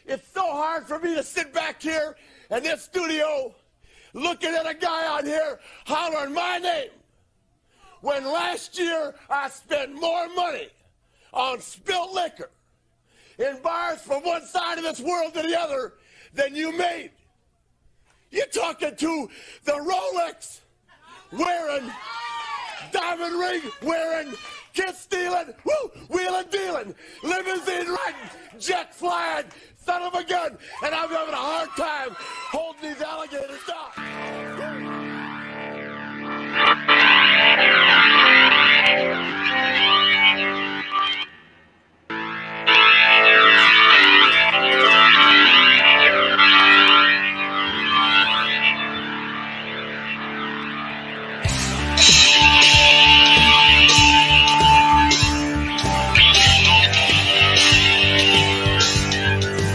It's so hard for me to sit back here in this studio looking at a guy on here hollering my name when last year I spent more money on spilt liquor in bars from one side of this world to the other than you made. You're talking to the Rolex wearing, diamond ring wearing, kiss stealing, wheeling dealing, limousine riding, jet flying, son of a gun, and I'm having a hard time holding these alligators down.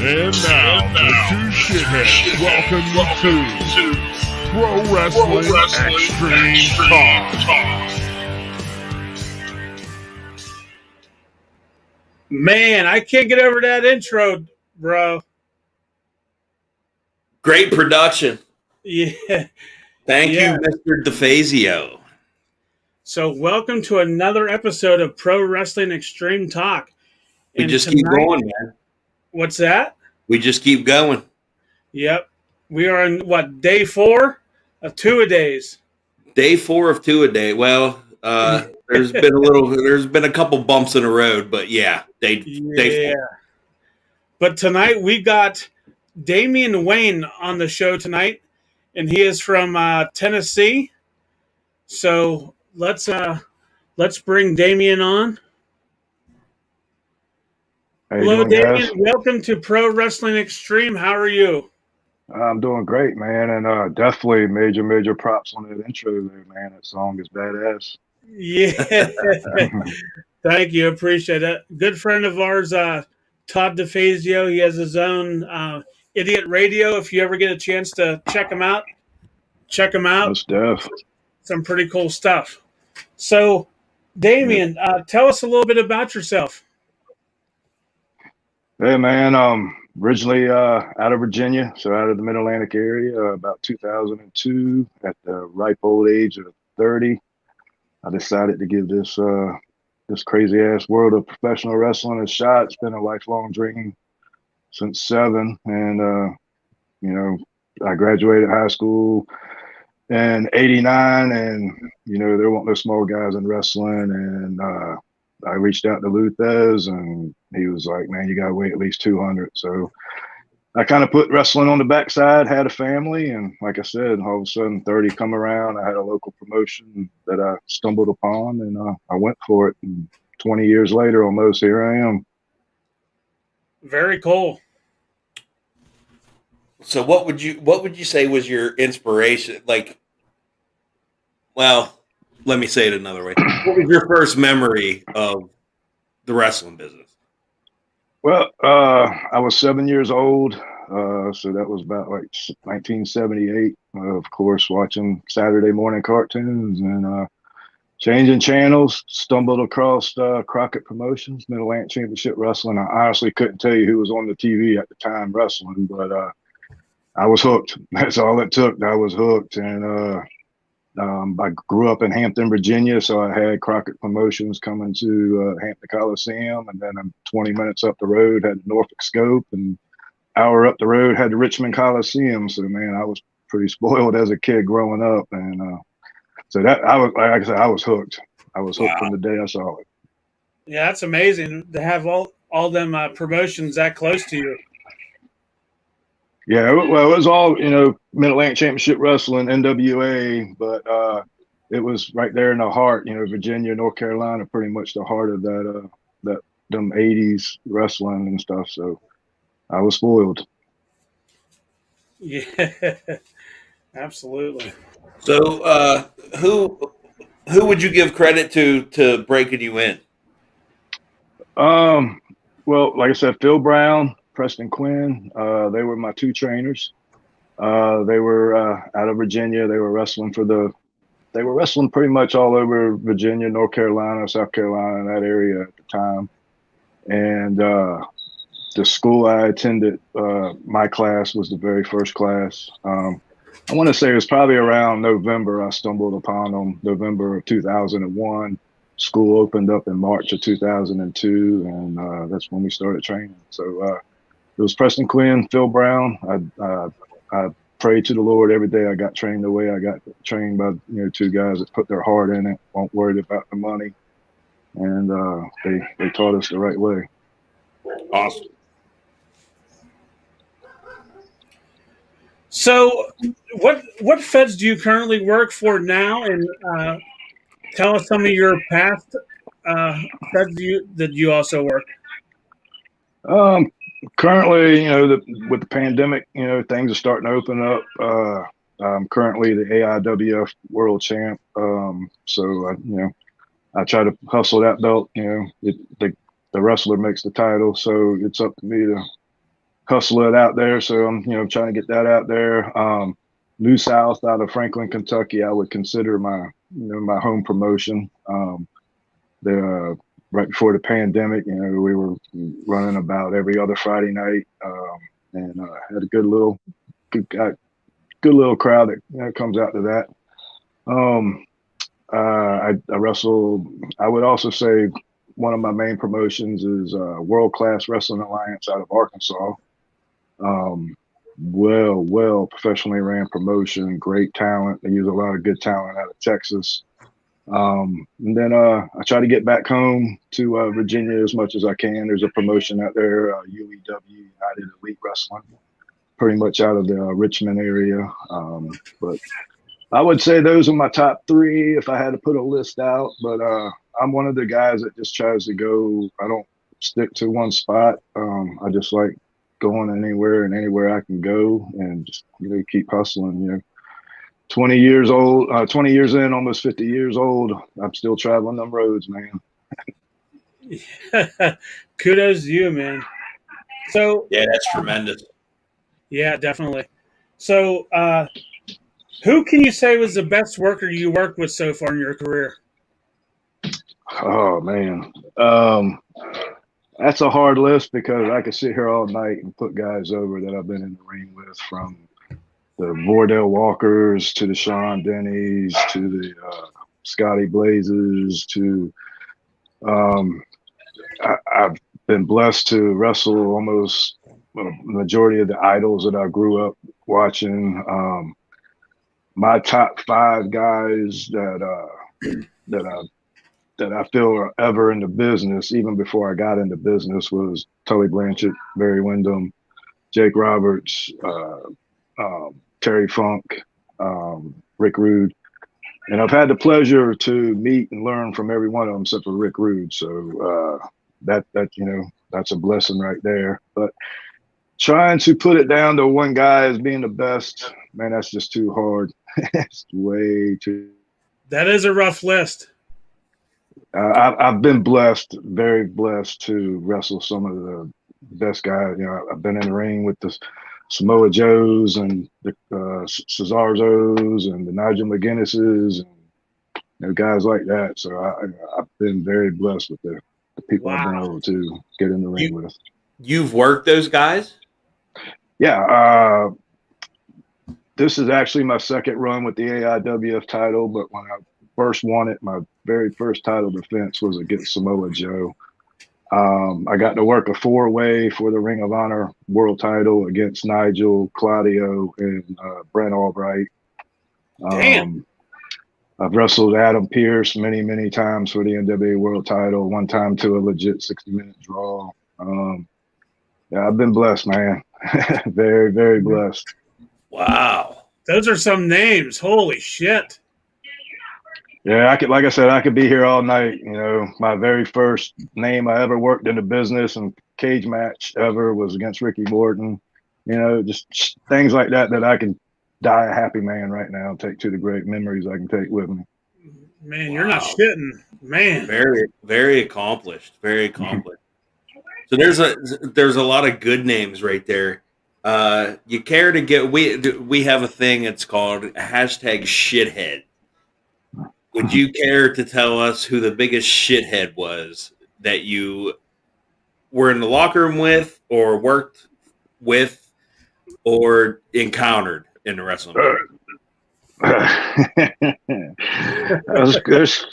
And now, the two shitheads welcome you to Pro Wrestling Extreme Talk. Man, I can't get over that intro, bro. Great production. Yeah. Thank you, Mr. DeFazio. So welcome to another episode of Pro Wrestling Extreme Talk. We just keep going, man. What's that? We just keep going. Yep. We are on, day 4 of 2-a-days? Day 4 of 2-a-day. Well, there's been a couple bumps in the road, but yeah, day 4. But tonight we got Damien Wayne on the show tonight, and he is from Tennessee. So let's bring Damien on. Hello, Damien. Guys? Welcome to Pro Wrestling Extreme. How are you? I'm doing great, man, and definitely major props on that intro there, man. That song is badass. Yeah. Thank you. Appreciate it. Good friend of ours, Todd DeFazio. He has his own Idiot Radio. If you ever get a chance to check him out. Most def. Some pretty cool stuff. So, Damien, tell us a little bit about yourself. Hey, man, originally out of Virginia, so out of the Mid-Atlantic area, about 2002, at the ripe old age of 30, I decided to give this crazy-ass world of professional wrestling a shot. It's been a lifelong dream since 7, and, I graduated high school in 89, and, there weren't no small guys in wrestling, and I reached out to Luthez, and he was like, man, you got to weigh at least 200. So I kind of put wrestling on the backside, had a family. And like I said, all of a sudden 30 come around. I had a local promotion that I stumbled upon, and I went for it. And 20 years later, almost, here I am. Very cool. So what would you say was your inspiration? Like, well, let me say it another way. What was your first memory of the wrestling business? Well, I was 7 years old, so that was about like 1978. Of course, watching Saturday morning cartoons and changing channels. Stumbled across Crockett Promotions, Mid-Atlantic Championship Wrestling. I honestly couldn't tell you who was on the TV at the time wrestling, but I was hooked. That's all it took. I was hooked, and I grew up in Hampton, Virginia, so I had Crockett Promotions coming to Hampton Coliseum, and then I'm 20 minutes up the road had the Norfolk Scope, and hour up the road had the Richmond Coliseum. So, man, I was pretty spoiled as a kid growing up, and so that I was, like I said, I was hooked. I was hooked from the day I saw it. Yeah, that's amazing to have all them promotions that close to you. Yeah, well, it was all, Mid-Atlantic Championship Wrestling, NWA, but it was right there in the heart, Virginia, North Carolina, pretty much the heart of them 80s wrestling and stuff. So I was spoiled. Yeah, absolutely. So who would you give credit to breaking you in? Well, like I said, Phil Brown, Preston Quinn, they were my two trainers. They were out of Virginia. They were wrestling pretty much all over Virginia, North Carolina, South Carolina, that area at the time. And the school I attended, my class was the very first class. I want to say it was probably around November I stumbled upon them. November of 2001. School opened up in March of 2002, and that's when we started training. So it was Preston Quinn, Phil Brown. I prayed to the Lord every day. I got trained the way I got trained by two guys that put their heart in it, weren't worried about the money, and they taught us the right way. Awesome. So, what feds do you currently work for now? And tell us some of your past feds that you also work. Currently, with the pandemic, things are starting to open up. I'm currently the AIWF World Champ, so I try to hustle that belt. The wrestler makes the title, so it's up to me to hustle it out there. So I'm trying to get that out there. New South out of Franklin, Kentucky, I would consider my my home promotion. Right before the pandemic, we were running about every other Friday night, and had a good little crowd that comes out to that. I wrestled. I would also say one of my main promotions is World Class Wrestling Alliance out of Arkansas. Well professionally ran promotion, great talent. They use a lot of good talent out of Texas. And then I try to get back home to Virginia as much as I can. There's a promotion out there, UEW, United Elite Wrestling, pretty much out of the Richmond area. But I would say those are my top three if I had to put a list out. But I'm one of the guys that just tries to go. I don't stick to one spot. I just like going anywhere I can go, and just keep hustling. 20 years old, 20 years in, almost 50 years old. I'm still traveling them roads, man. Kudos to you, man. So yeah, that's tremendous. Yeah, definitely. So who can you say was the best worker you worked with so far in your career? Oh man, that's a hard list because I could sit here all night and put guys over that I've been in the ring with, from the Vordell Walkers to the Sean Denny's to the Scotty Blazes to I've been blessed to wrestle almost the majority of the idols that I grew up watching. My top 5 guys that I feel are ever in the business, even before I got into business, was Tully Blanchard, Barry Windham, Jake Roberts, Terry Funk, Rick Rude. And I've had the pleasure to meet and learn from every one of them except for Rick Rude. So that's a blessing right there. But trying to put it down to one guy as being the best, man, that's just too hard. It's way too. That is a rough list. I've been blessed, very blessed to wrestle some of the best guys. I've been in the ring with the Samoa Joes and the Cesarzos and the Nigel McGuinnesses and guys like that. So I've been very blessed with the people I've been able to get in the ring with. You've worked those guys? Yeah. This is actually my second run with the AIWF title, but when I first won it, my very first title defense was against Samoa Joe. I got to work a 4-way for the Ring of Honor world title against Nigel, Claudio, and Brent Albright. Damn. I've wrestled Adam Pearce many, many times for the NWA world title, one time to a legit 60-minute draw. Yeah, I've been blessed, man. Very, very blessed. Wow. Those are some names. Holy shit. Yeah, like I said, I could be here all night. My very first name I ever worked in the business and cage match ever was against Ricky Morton. Just things like that I can die a happy man right now, take to the great memories I can take with me. Man, you're not shitting. Man. Very, very accomplished. Very accomplished. So there's a lot of good names right there. You care to get, we have a thing that's called #shithead. Would you care to tell us who the biggest shithead was that you were in the locker room with, or worked with, or encountered in the wrestling business? there's,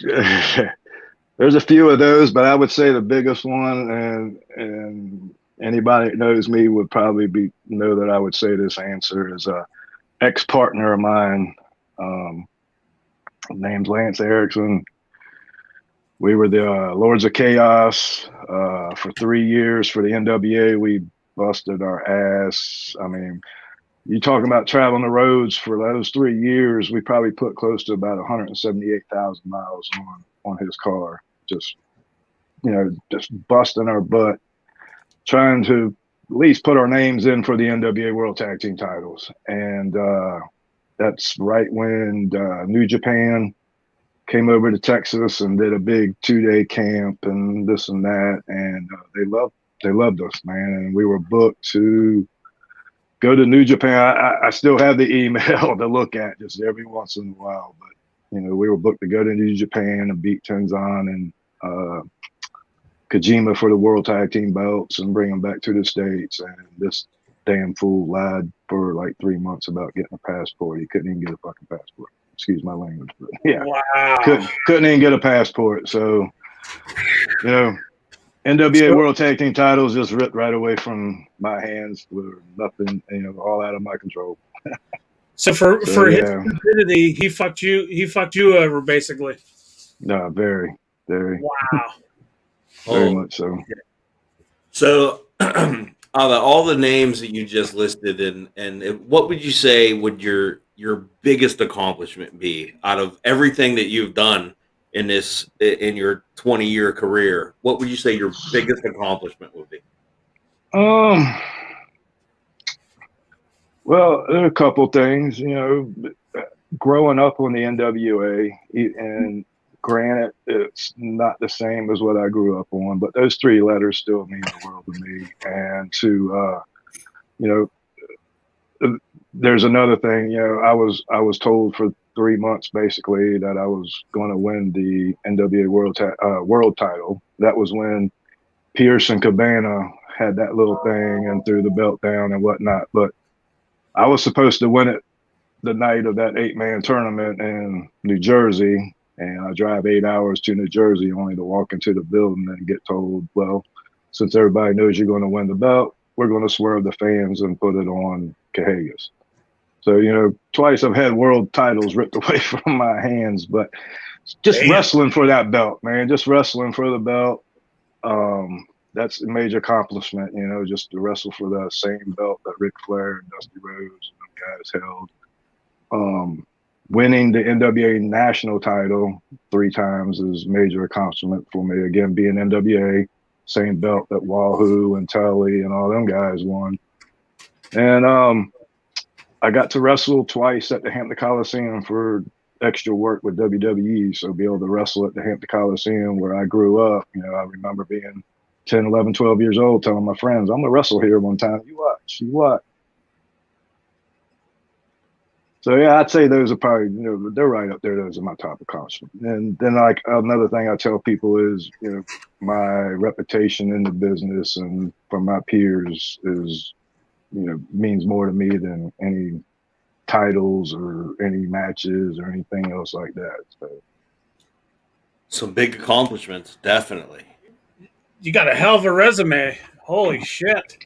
there's a few of those, but I would say the biggest one, and anybody that knows me would probably know that I would say this answer is a ex-partner of mine, named Lance Erickson. We were the Lords of Chaos for 3 years for the NWA. We busted our ass. I mean, you talking about traveling the roads for those 3 years, we probably put close to about 178,000 miles on his car. Just busting our butt, trying to at least put our names in for the NWA World Tag Team titles. And that's right when New Japan came over to Texas and did a big 2-day camp and this and that. And they loved us, man. And we were booked to go to New Japan. I still have the email to look at just every once in a while. But, we were booked to go to New Japan and beat Tenzan and Kojima for the World Tag Team belts and bring them back to the States. And this damn fool lied for like 3 months about getting a passport. He couldn't even get a fucking passport. Excuse my language, but yeah, wow. couldn't even get a passport. So, NWA World Tag Team titles just ripped right away from my hands with nothing, all out of my control. So for his stupidity, he fucked you over basically. No, very, very. Wow. Very much so. So, out of all the names that you just listed, and what would you say would your biggest accomplishment be out of everything that you've done in your 20-year career? What would you say your biggest accomplishment would be? Well, there are a couple things. Growing up on the NWA, and granted, it's not the same as what I grew up on, but those 3 letters still mean the world to me. And to, there's another thing. I was told for 3 months basically that I was going to win the NWA world title. That was when Pierce and Cabana had that little thing and threw the belt down and whatnot. But I was supposed to win it the night of that 8-man tournament in New Jersey. And I drive 8 hours to New Jersey only to walk into the building and get told, well, since everybody knows you're going to win the belt, we're going to swerve the fans and put it on Cahagas. So, twice I've had world titles ripped away from my hands, but just wrestling for that belt, man, just wrestling for the belt. That's a major accomplishment, just to wrestle for the same belt that Ric Flair and Dusty Rhodes and them guys held. Winning the NWA national title 3 times is a major accomplishment for me. Again, being NWA, same belt that Wahoo and Tully and all them guys won. And I got to wrestle twice at the Hampton Coliseum for extra work with WWE. So be able to wrestle at the Hampton Coliseum where I grew up. I remember being 10, 11, 12 years old telling my friends, I'm going to wrestle here one time. You watch. So yeah, I'd say those are probably, they're right up there. Those are my top accomplishments. And then like another thing I tell people is, my reputation in the business and from my peers is, means more to me than any titles or any matches or anything else like that. So some big accomplishments, definitely. You got a hell of a resume. Holy shit.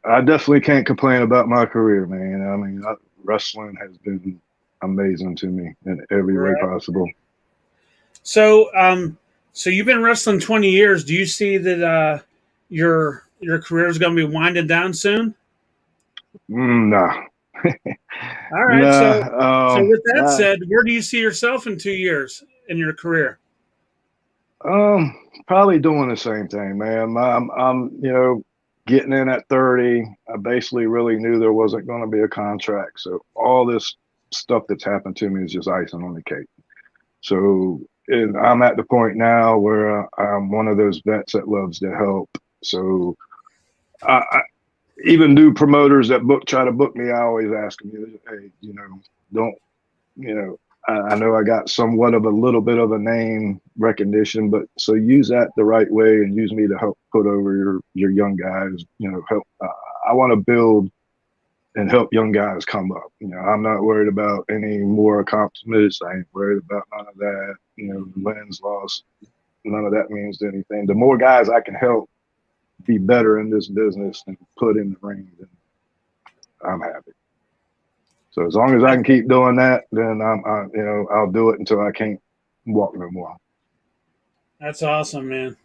I definitely can't complain about my career, man. I mean, wrestling has been amazing to me in every way possible. So, so you've been wrestling 20 years. Do you see that your career is going to be winding down soon? Nah. All right. So with that said, where do you see yourself in 2 years in your career? Probably doing the same thing, man. I'm getting in at 30. I basically really knew there wasn't going to be a contract. So all this stuff that's happened to me is just icing on the cake. So I'm at the point now where I'm one of those vets that loves to help. So I even new promoters that try to book me, I always ask them, hey, don't, I know I got somewhat of a little bit of a name recognition, but so use that the right way and use me to help put over your young guys. Help. I want to build and help young guys come up. I'm not worried about any more accomplishments. I ain't worried about none of that. Wins, loss, none of that means anything. The more guys I can help be better in this business and put in the ring, then I'm happy. So as long as I can keep doing that, then I'll do it until I can't walk no more. That's awesome, man.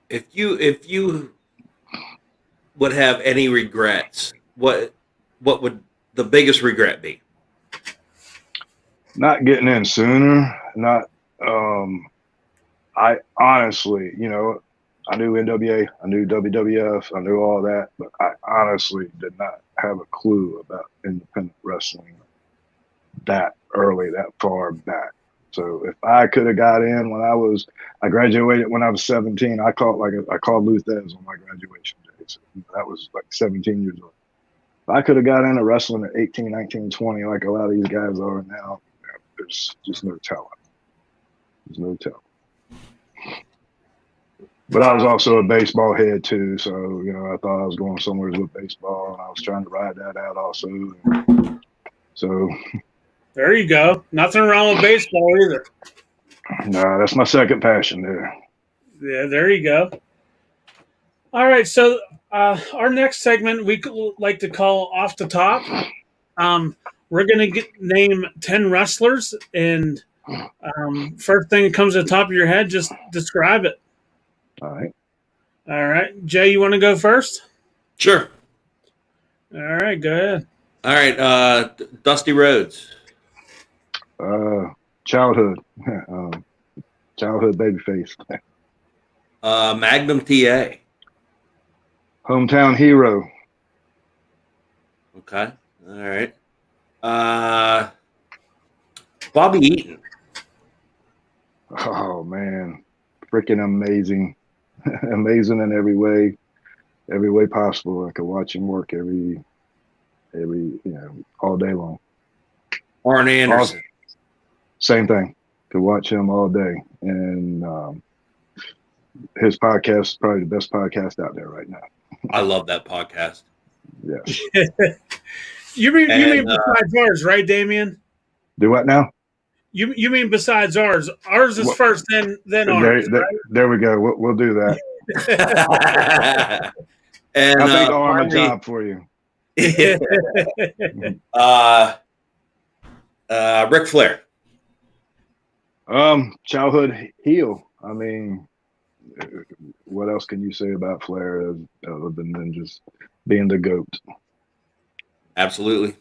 If you would have any regrets, what would the biggest regret be? Not getting in sooner. Not. I honestly, I knew NWA, I knew WWF, I knew all that, but I honestly did not have a clue about independent wrestling that early, that far back. So if I could have got in when I graduated when I was 17. I called Luthez on my graduation day. So that was like 17 years old. If I could have got into wrestling at 18, 19, 20, like a lot of these guys are now, there's just no telling. There's no telling. But I was also a baseball head too, so I thought I was going somewhere with baseball, and I was trying to ride that out also. So there you go. Nothing wrong with baseball either. No, that's my second passion there. Yeah, there you go. All right, so our next segment we like to call Off the Top. We're going to name 10 wrestlers, and first thing that comes to the top of your head, just describe it. All right. All right. Jay, you want to go first? Sure. All right, go ahead. All right, Dusty Rhodes. Childhood. Childhood babyface. Magnum TA. Hometown hero. Okay. All right. Bobby Eaton. Oh man, freaking amazing. Amazing in every way possible. I could watch him work every all day long. Arn Anderson. Same thing. Could watch him all day, and his podcast is probably the best podcast out there right now. I love that podcast. Yeah. You mean besides ours, right, Damien? Do what now? You mean besides ours? Ours is first, then ours. There we go. We'll do that. And I think I'll arm a job for you. Ric Flair. Childhood heel. I mean, what else can you say about Flair other than just being the GOAT? Absolutely.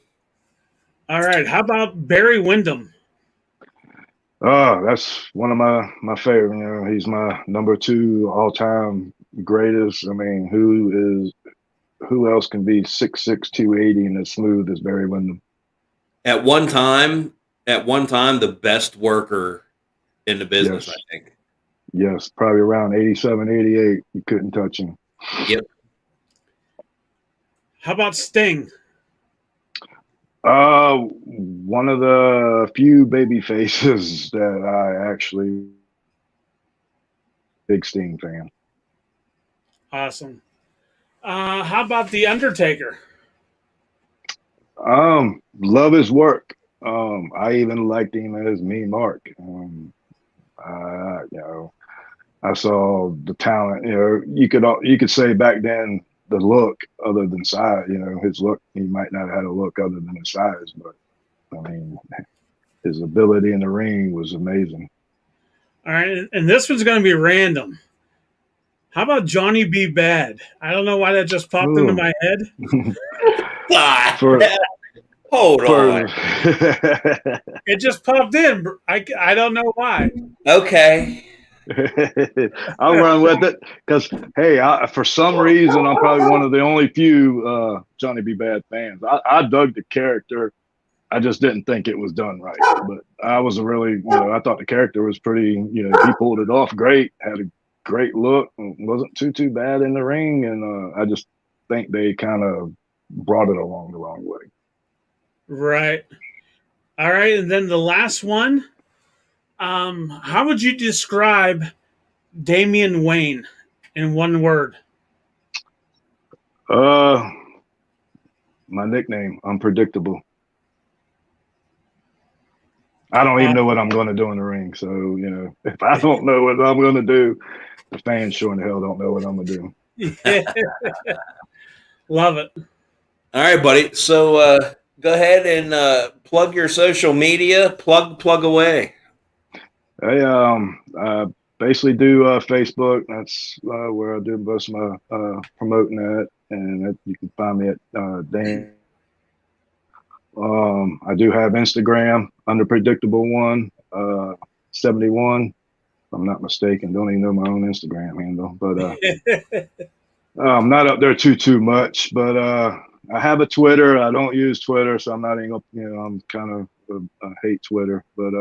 All right. How about Barry Windham? Oh, that's one of my favorite. He's my number 2 all-time greatest. I mean, who else can be 6'6", 280 and as smooth as Barry Windham? At one time, the best worker in the business, yes. I think. Yes, probably around 87, 88. You couldn't touch him. Yep. How about Sting? One of the few baby faces that I actually big Sting fan. Awesome. How about The Undertaker? Love his work. I even liked him as Mean Mark. I saw the talent. You could say back then the look, other than size. His look. He might not have had a look other than his size, but I mean, his ability in the ring was amazing. All right, and this one's going to be random. How about Johnny B. Bad? I don't know why that just popped into my head. Hold on. It just popped in. I don't know why. Okay. I'll run with it because, hey, for some reason, I'm probably one of the only few Johnny B. Bad fans. I dug the character. I just didn't think it was done right. But I was I thought the character was pretty, he pulled it off great, had a great look, wasn't too bad in the ring. And I just think they kind of brought it along the wrong way. Right. All right, and then the last one. How would you describe Damien Wayne in one word? Uh, my nickname, unpredictable. I don't even know what I'm going to do in the ring. So, if I don't know what I'm going to do, the fans sure in the hell don't know what I'm going to do. Yeah. Love it. All right, buddy. So go ahead and plug your social media. Plug away. I basically do Facebook. That's where I do most of my promoting at. And you can find me at Dan. I do have Instagram, Underpredictable One, 71. If I'm not mistaken. Don't even know my own Instagram handle. But I'm not up there too much. But I have a Twitter. I don't use Twitter, so I'm not even, I'm kind of I hate Twitter. But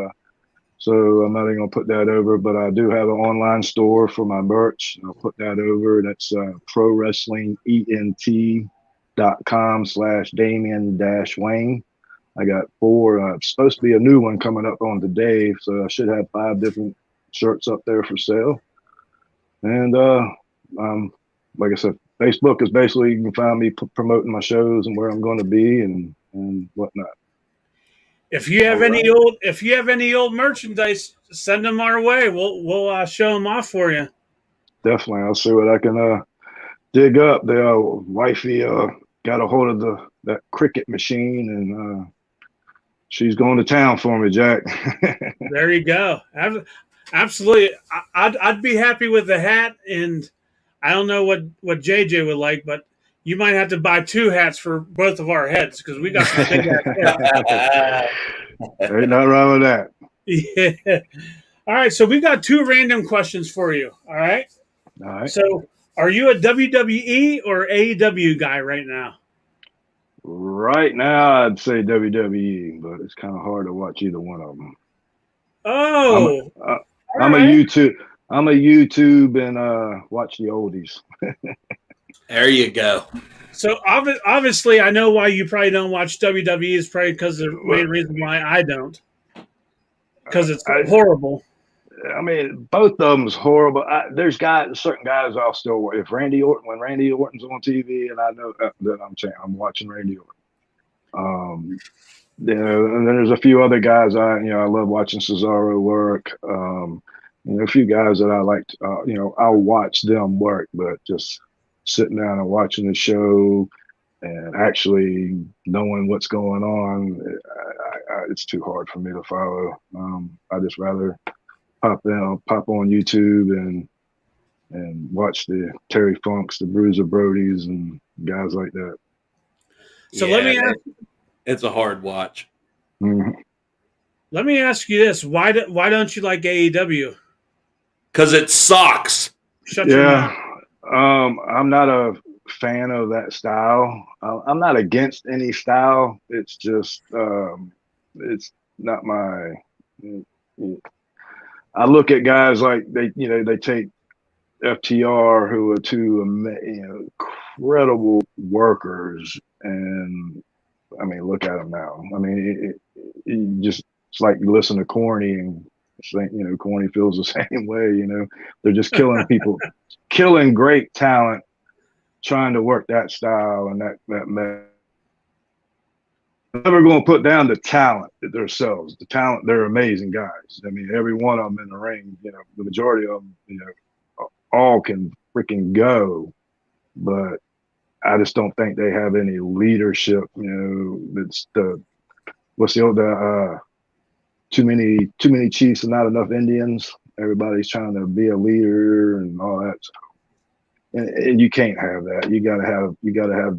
so I'm not even gonna put that over, but I do have an online store for my merch. I'll put that over. That's prowrestlingent.com/Damien-Wayne. I got 4. Supposed to be a new one coming up on today, so I should have 5 different shirts up there for sale. And like I said, Facebook is basically you can find me promoting my shows and where I'm going to be and whatnot. If you have any old merchandise, send them our way. We'll show them off for you. Definitely, I'll see what I can dig up. The wifey got a hold of that cricket machine, and she's going to town for me, Jack. There you go. Absolutely. I'd be happy with the hat, and I don't know what JJ would like, but you might have to buy 2 hats for both of our heads because we got some big hats. Ain't nothing wrong with that. Yeah. All right, so we got 2 random questions for you. All right. All right. So, are you a WWE or AEW guy right now? Right now, I'd say WWE, but it's kind of hard to watch either one of them. Oh, I'm a YouTube and watch the oldies. There you go. So obviously, I know why you probably don't watch WWE is probably because the main reason why I don't, because it's horrible. I mean, both of them's horrible. There's certain guys I'll still watch. If when Randy Orton's on TV, and I know that I'm watching Randy Orton. And then there's a few other guys I love watching Cesaro work. A few guys that I like. I'll watch them work, but just sitting down and watching the show and actually knowing what's going on, it's too hard for me to follow. I just rather pop on YouTube and watch the Terry Funks, the Bruiser Brodies, and guys like that. So let me ask. It's a hard watch. Mm-hmm. Let me ask you this: why don't you like AEW? Because it sucks. Shut your mouth. I'm not a fan of that style. I'm not against any style. It's just it's not my. I look at guys like they take FTR, who are 2 incredible workers, and I mean, look at them now. I mean, it's like you listen to Corny and Corny feels the same way. They're just killing people, killing great talent, trying to work that style and that method. Never going to put down the talent themselves. The talent, they're amazing guys. I mean, every one of them in the ring, the majority of them, all can freaking go, but I just don't think they have any leadership. It's what's the old too many chiefs and not enough Indians. Everybody's trying to be a leader and all that. And you can't have that. You gotta have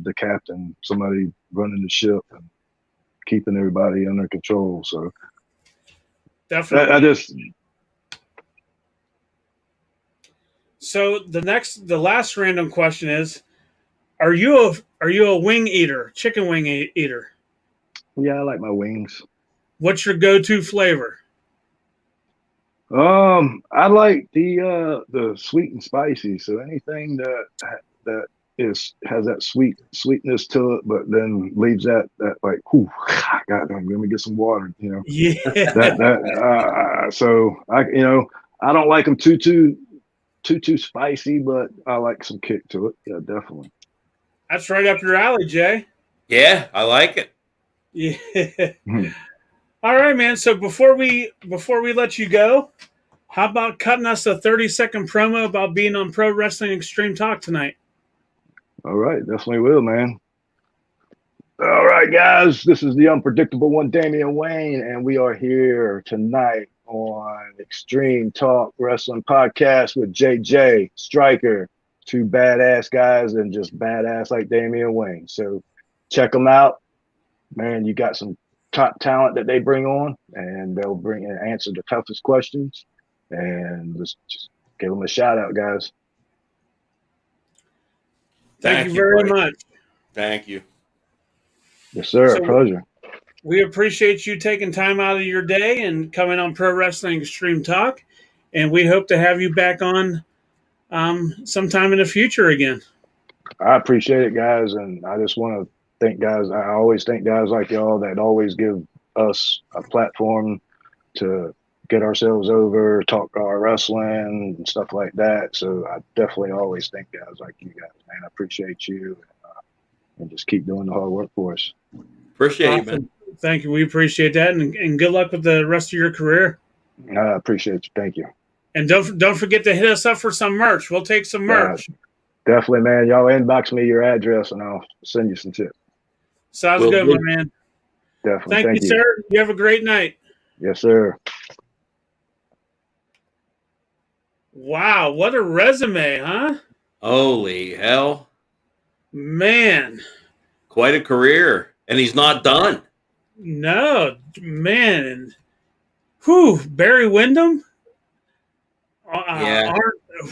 the captain, somebody running the ship and keeping everybody under control. So definitely. So the last random question is: Are you a wing eater, chicken wing eater? Yeah, I like my wings. What's your go-to flavor? I like the sweet and spicy. So anything that has that sweetness to it, but then leaves that like, whew, God, let me get some water, you know. Yeah. So I don't like them too spicy, but I like some kick to it. Yeah, definitely. That's right up your alley, Jay. Yeah, I like it. Yeah. Mhm. All right, man. So before we let you go, how about cutting us a 30-second promo about being on Pro Wrestling Extreme Talk tonight? All right, definitely will, man. All right, guys, this is the unpredictable one, Damien Wayne, and we are here tonight on Extreme Talk Wrestling Podcast with JJ Striker, two badass guys and just badass like Damien Wayne. So check them out, man. You got some top talent that they bring on, and they'll bring and answer the toughest questions. And let's just give them a shout out, guys. Thank you very much. Thank you. Yes, sir. So- Pleasure. We appreciate you taking time out of your day and coming on Pro Wrestling Extreme Talk, and we hope to have you back on sometime in the future again. I appreciate it, guys, and I just want to thank guys. I always thank guys like y'all that always give us a platform to get ourselves over, talk our wrestling and stuff like that. So I definitely always thank guys like you guys, man. I appreciate you, and just keep doing the hard work for us. Appreciate you, Awesome. man. Thank you. We appreciate that, and good luck with the rest of your career. I appreciate you. Thank you. And don't forget to hit us up for some merch. We'll take some merch. Definitely, man. Y'all inbox me your address, and I'll send you some tips. Sounds Will good, do. my man. Definitely. Thank you, sir. You have a great night. Yes, sir. Wow, what a resume, huh? Holy hell. Man. Quite a career. And he's not done. No, man. And whew, Barry Windham? Yeah.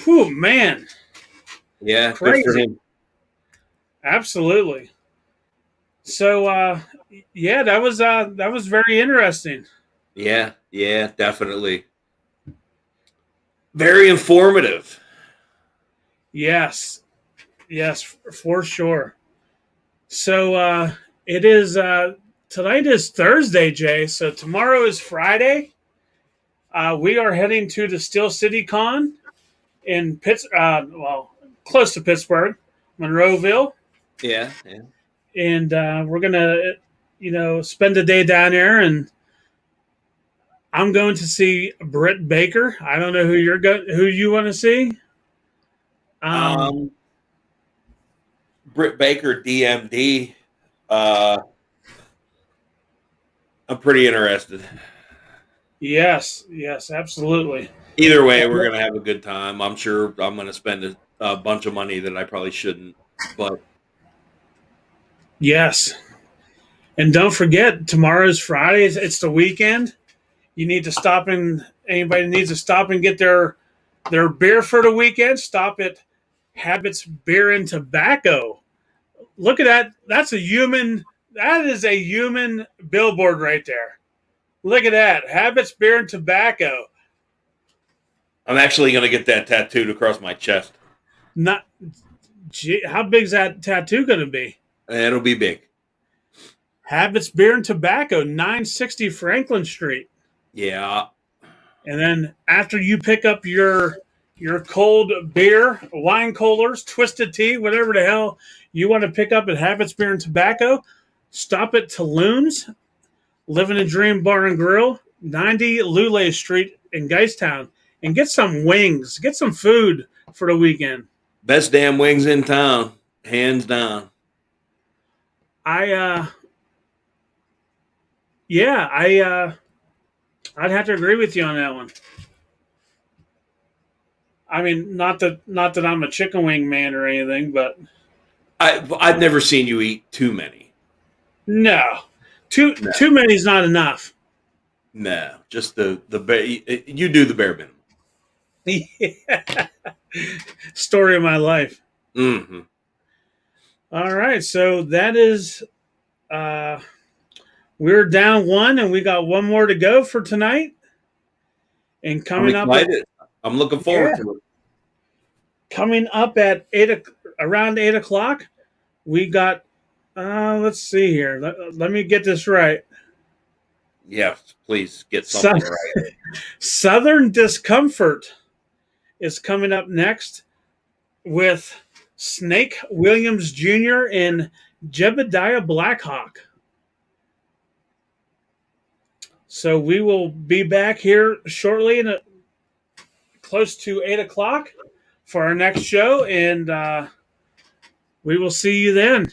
Whew, man. Yeah, Crazy. good for him. Absolutely. So yeah, that was very interesting. Yeah, definitely. Very informative. Yes, for sure. So it is tonight is Thursday, Jay. So tomorrow is Friday. We are heading to the Steel City Con in close to Pittsburgh, Monroeville, Yeah. and we're gonna, spend the day down there. And I'm going to see Britt Baker. I don't know who who you want to see. Britt Baker, DMD. I'm pretty interested. Yes, absolutely. Either way, we're going to have a good time. I'm sure I'm going to spend a bunch of money that I probably shouldn't. But Yes. And don't forget, tomorrow's Friday. It's the weekend. You need to stop in. Anybody needs to stop and get their beer for the weekend. Stop at Habits Beer and Tobacco. Look at that. That is a human billboard right there. Look at that. Habits Beer and Tobacco. I'm actually going to get that tattooed across my chest. How big is that tattoo going to be? It'll be big. Habits Beer and Tobacco, 960 Franklin Street. Yeah. And then after you pick up your cold beer, wine coolers, twisted tea, whatever the hell you want to pick up at Habits Beer and Tobacco, stop at Tulloon's, Living a Dream Bar and Grill, 90 Lule Street in Geistown, and get some wings, get some food for the weekend. Best damn wings in town, hands down. I'd have to agree with you on that one. I mean, not that I'm a chicken wing man or anything, but I've never seen you eat too many. no, too many is not enough. No, just the you do the bare minimum. Yeah. Story of my life. Mm-hmm. All right, so that is we're down one, and we got one more to go for tonight. And I'm excited. I'm looking forward to it. Coming up at 8 around 8 o'clock, we got, let's see here. Let me get this right. Yes, please get something right. Southern Discomfort is coming up next with Snake Williams Jr. and Jebediah Blackhawk. So we will be back here shortly close to 8 o'clock for our next show, and we will see you then.